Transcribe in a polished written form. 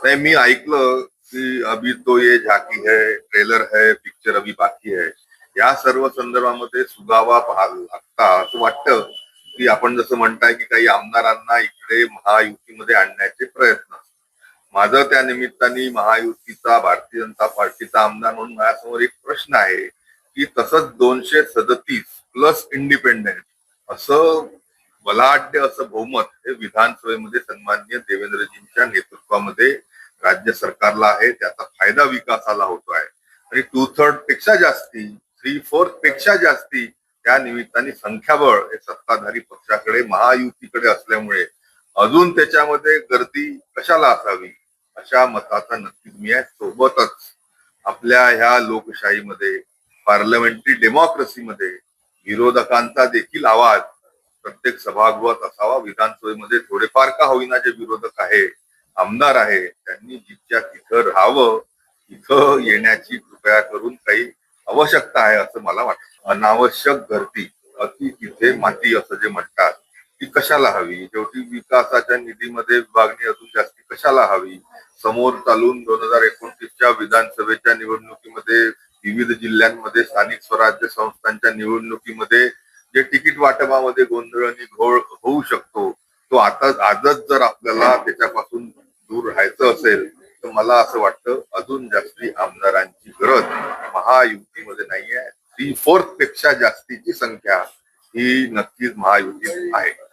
नाही, मी ऐकलं की अभी तो ये झाकी है, ट्रेलर है, पिक्चर अभी बाकी है. या सर्व संदर्भामध्ये सुगावा लागता असं वाटतं की आपण जसं म्हणताय की काही आमदारांना इकडे महायुतीमध्ये आणण्याचे प्रयत्न. माझं त्या निमित्ताने महायुतीचा भारतीय जनता पार्टीचा आमदार म्हणून माझ्यासमोर एक प्रश्न आहे की तसंच 237 प्लस इंडिपेंडेंट असं बलाढ्य असं बहुमत हे विधानसभेमध्ये सन्माननीय देवेंद्रजींच्या नेतृत्वामध्ये राज्य सरकारला आहे. त्याचा फायदा विकासाला होतो आहे आणि 2/3 पेक्षा जास्ती, 3/4 पेक्षा जास्ती त्या निमित्ताने संख्याबळ हे सत्ताधारी पक्षाकडे महायुतीकडे असल्यामुळे अजून त्याच्यामध्ये गर्दी कशाला असावी अशा मताचा नक्कीच मी आहे. सोबतच आपल्या ह्या लोकशाहीमध्ये, पार्लमेंटरी डेमोक्रेसीमध्ये विरोधकांचा देखील आवाज प्रत्येक सभागृहात असावा. विधानसभेमध्ये थोडेफार का होईना जे विरोधक आहे, आमदार आहे, त्यांनी जिथच्या तिथं राहावं. इथं येण्याची कृपया करून काही आवश्यकता आहे असं मला वाटतं. अनावश्यक गर्दी, अति तिथे माती असं जे म्हणतात, ती कशाला हवी? शेवटी विकासाच्या निधीमध्ये विभागणी अजून जास्ती कशाला हवी? समोर चालून 2029च्या विधानसभेच्या निवडणुकीमध्ये, विविध जिल्ह्यांमध्ये स्थानिक स्वराज्य संस्थांच्या निवडणुकीमध्ये जे तिकीट वाटपामध्ये गोंधळ आणि घोळ होऊ शकतो, तो आता आजच जर आपल्याला त्याच्यापासून दूर राहायचं असेल तर मला असं वाटतं अजून जास्ती आमदारांची गरज महायुतीमध्ये नाहीये. 3/4 पेक्षा जास्तीची संख्या ही नक्कीच महायुतीत आहे.